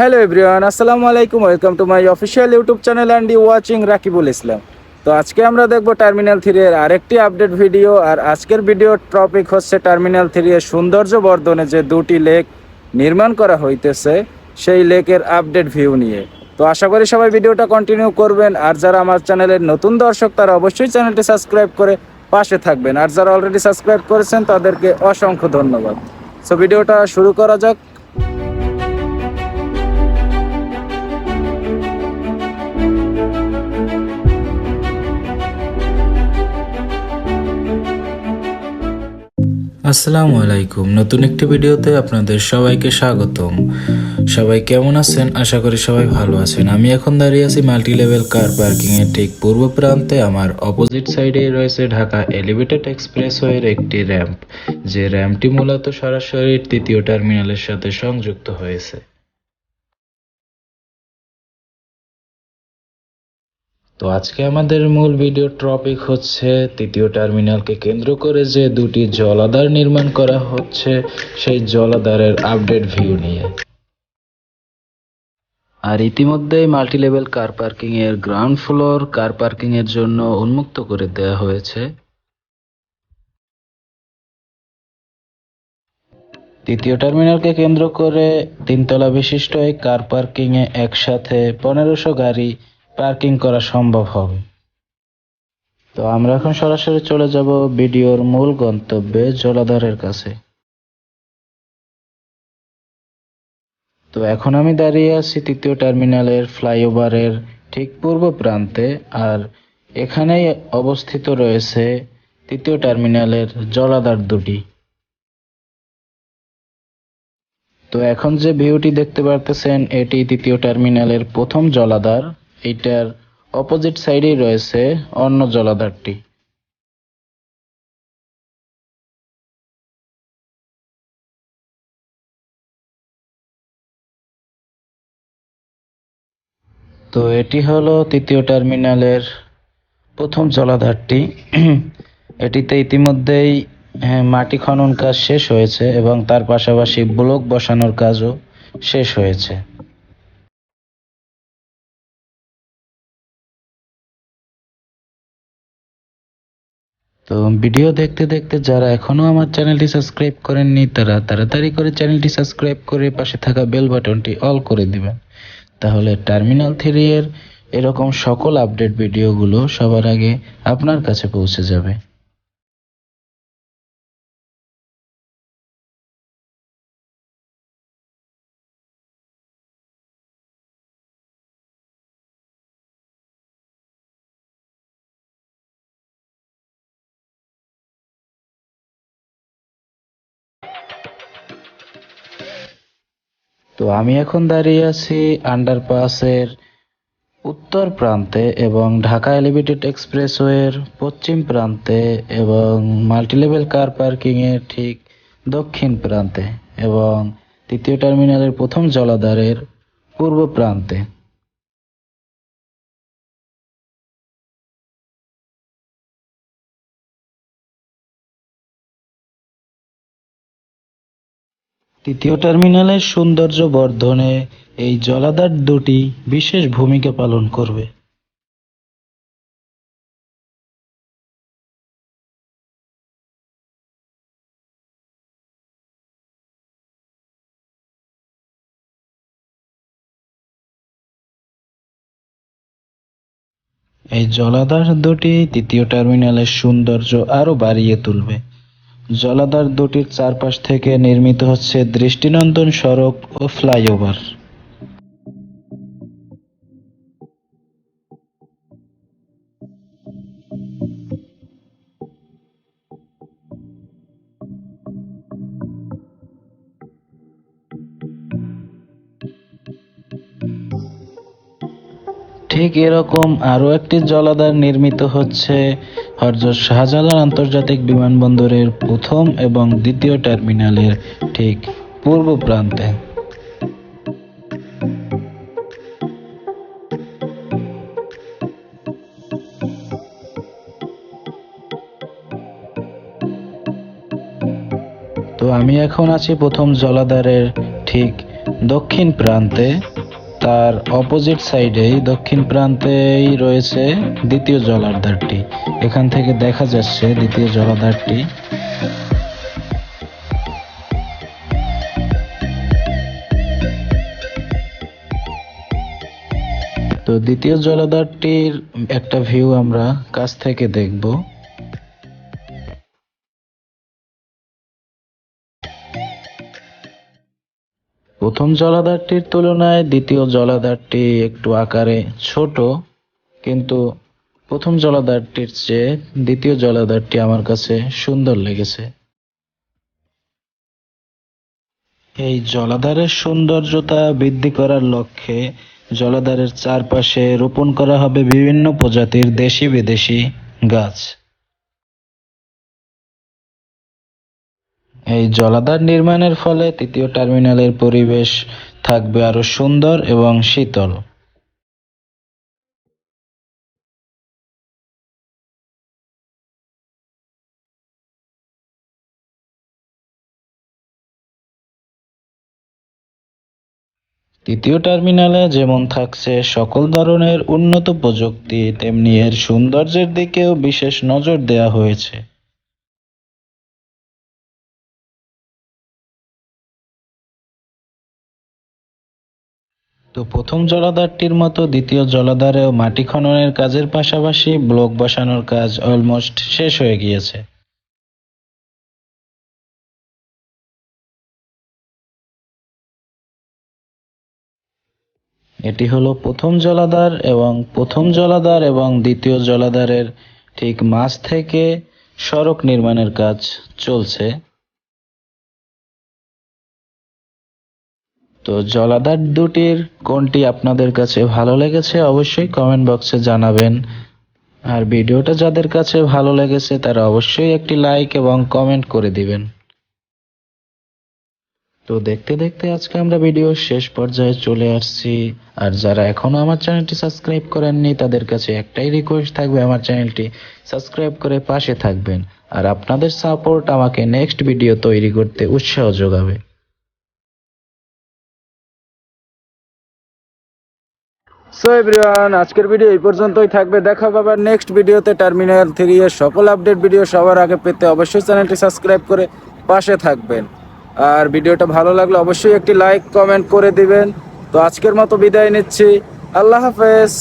Hello everyone, আসসালামু আলাইকুম। Welcome to my official YouTube channel and you watching Rakibul Islam. তো আজকে আমরা দেখব টার্মিনাল 3 এর আরেকটি আপডেট ভিডিও। আর আজকের ভিডিওর টপিক হচ্ছে টার্মিনাল 3 এর সৌন্দর্য বর্ধনে যে দুটি লেক নির্মাণ করা হইতেছে সেই লেকের আপডেট ভিউ নিয়ে। তো আশা করি সবাই ভিডিওটা কন্টিনিউ করবেন। আর যারা আমার চ্যানেলের নতুন দর্শক তারা অবশ্যই চ্যানেলটি সাবস্ক্রাইব করে পাশে থাকবেন। আর যারা অলরেডি সাবস্ক্রাইব করেছেন তাদেরকে অসংখ্য ধন্যবাদ। সো ভিডিওটা শুরু করা যাক। আসসালামু আলাইকুম। নতুন একটি ভিডিওতে আপনাদের সবাইকে স্বাগতম। সবাই কেমন আছেন? আশা করি সবাই ভালো আছেন। আমি এখন দাঁড়িয়ে আছি মাল্টি লেভেল কার পার্কিং এর ঠিক পূর্ব প্রান্তে। আমার অপোজিট সাইডে রয়েছে ঢাকা এলিভেটেড এক্সপ্রেসওয়ের একটি র্যাম্প, যে র্যাম্পটি মূলত সরাসরি তৃতীয় টার্মিনালের সাথে সংযুক্ত হয়েছে। তো আজকে আমাদের মূল ভিডিও টপিক হচ্ছে তৃতীয় টার্মিনালকে কেন্দ্র করে যে দুটি জলাধার নির্মাণ করা হচ্ছে সেই জলাধারের আপডেট ভিউ নিয়ে। আর ইতিমধ্যেই মাল্টি লেভেল কার পার্কিং এর গ্রাউন্ড ফ্লোর কার পার্কিং এর জন্য উন্মুক্ত করে দেওয়া হয়েছে। তৃতীয় টার্মিনালকে কেন্দ্র করে তিনতলা বিশিষ্ট এই কার পার্কিং এ একসাথে 1500 গাড়ি পার্কিং করা সম্ভব হবে। তো আমরা এখন সরাসরি চলে যাব ভিডিওর মূল গন্তব্যে, জলাধারের কাছে। তো এখন আমি দাঁড়িয়ে আছি তৃতীয় টার্মিনালের ফ্লাইওভারের ঠিক পূর্ব প্রান্তে। আর এখানেই অবস্থিত রয়েছে তৃতীয় টার্মিনালের জলাধার দুটি। তো এখন যে ভিউটি দেখতে পারতেছেন এটি তৃতীয় টার্মিনালের প্রথম জলাধার। এইটার অপোজিট সাইডেই রয়েছে অন্য জলাধারটি। তো এটি হলো তৃতীয় টার্মিনালের প্রথম জলাধারটি। এটিতে ইতিমধ্যেই মাটি খনন কাজ শেষ হয়েছে এবং তার পাশাপাশি ব্লক বসানোর কাজও শেষ হয়েছে। তো ভিডিও দেখতে দেখতে যারা এখনো আমার চ্যানেলটি সাবস্ক্রাইব করেননি তারা তাড়াতাড়ি করে চ্যানেলটি সাবস্ক্রাইব করে পাশে থাকা বেল বাটনটি অল করে দিবেন। তাহলে টার্মিনাল 3 এর এরকম সকল আপডেট ভিডিওগুলো সবার আগে আপনার কাছে পৌঁছে যাবে। তো আমি এখন দাঁড়িয়ে আছি আন্ডারপাসের উত্তর প্রান্তে এবং ঢাকা এলিভেটেড এক্সপ্রেসওয়ের পশ্চিম প্রান্তে এবং মাল্টিলেভেল কার পার্কিং এর ঠিক দক্ষিণ প্রান্তে এবং তৃতীয় টার্মিনালের প্রথম জলাধারের পূর্ব প্রান্তে। তৃতীয় টার্মিনালের সৌন্দর্য বর্ধনে এই জলাধার দুটি বিশেষ ভূমিকা পালন করবে। এই জলাধার দুটি তৃতীয় টার্মিনালের সৌন্দর্য আরো বাড়িয়ে তুলবে। জলাধার দুটির চারপাশ থেকে নির্মিত হচ্ছে দৃষ্টিনন্দন সড়ক ও ফ্লাইওভার। ঠিক এরকম আরও একটি জলাধার নির্মিত হচ্ছে হযরত শাহজালাল আন্তর্জাতিক বিমানবন্দরের প্রথম এবং দ্বিতীয় টার্মিনালের ঠিক পূর্ব প্রান্তে। তো আমি এখন আছি প্রথম জলাধারের ঠিক দক্ষিণ প্রান্তে, তার অপোজিট সাইডেই দক্ষিণ প্রান্তেই রয়েছে দ্বিতীয় জলাধারটি। এখান থেকে দেখা যাচ্ছে দ্বিতীয় জলাধারটি। তো দ্বিতীয় জলাধারটির একটা ভিউ আমরা কাছ থেকে দেখব। প্রথম জলাধারটির তুলনায় দ্বিতীয় জলাধারটি একটু আকারে ছোট, কিন্তু প্রথম জলাধারটির চেয়ে দ্বিতীয় জলাধারটি আমার কাছে সুন্দর লেগেছে। এই জলাধারের সৌন্দর্যতা বৃদ্ধি করার লক্ষ্যে জলাধারের চারপাশে রোপণ করা হবে বিভিন্ন প্রজাতির দেশি বিদেশি গাছ। এই জলাধার নির্মাণের ফলে তৃতীয় টার্মিনালের পরিবেশ থাকবে আরো সুন্দর এবং শীতল। তৃতীয় টার্মিনালে যেমন থাকছে সকল ধরনের উন্নত প্রযুক্তি, তেমনি এর সৌন্দর্যের দিকেও বিশেষ নজর দেওয়া হয়েছে। তো প্রথম জলাধারটির মতো দ্বিতীয় জলাধারেও মাটি খননের কাজের পাশাপাশি ব্লক বসানোর কাজ অলমোস্ট শেষ হয়ে গিয়েছে। এটি হলো প্রথম জলাধার, এবং প্রথম জলাধার এবং দ্বিতীয় জলাধারের ঠিক মাঝ থেকে সড়ক নির্মাণের কাজ চলছে। তো জলাধার দুটির কোনটি আপনাদের কাছে ভালো লেগেছে অবশ্যই কমেন্ট বক্সে জানাবেন। আর ভিডিওটা যাদের কাছে ভালো লেগেছে তারা অবশ্যই একটি লাইক এবং কমেন্ট করে দিবেন। তো দেখতে দেখতে আজকে আমরা ভিডিও শেষ পর্যায়ে চলে আসছি। আর যারা এখনো আমার চ্যানেলটি সাবস্ক্রাইব করেননি তাদের কাছে একটাই রিকোয়েস্ট থাকবে, আমার চ্যানেলটি সাবস্ক্রাইব করে পাশে থাকবেন। আর আপনাদের সাপোর্ট আমাকে নেক্সট ভিডিও তৈরি করতে উৎসাহ যোগাবে। সো এভরিওয়ান, আজকের ভিডিও এই পর্যন্তই থাকবে। দেখা হবে আবার নেক্সট ভিডিওতে। টার্মিনাল 3 এর সকল আপডেট ভিডিও সবার আগে পেতে অবশ্যই চ্যানেলটি সাবস্ক্রাইব করে পাশে থাকবেন। আর ভিডিওটা ভালো লাগলে অবশ্যই একটি লাইক কমেন্ট করে দিবেন। তো আজকের মতো বিদায় নিচ্ছি। আল্লাহ হাফেজ।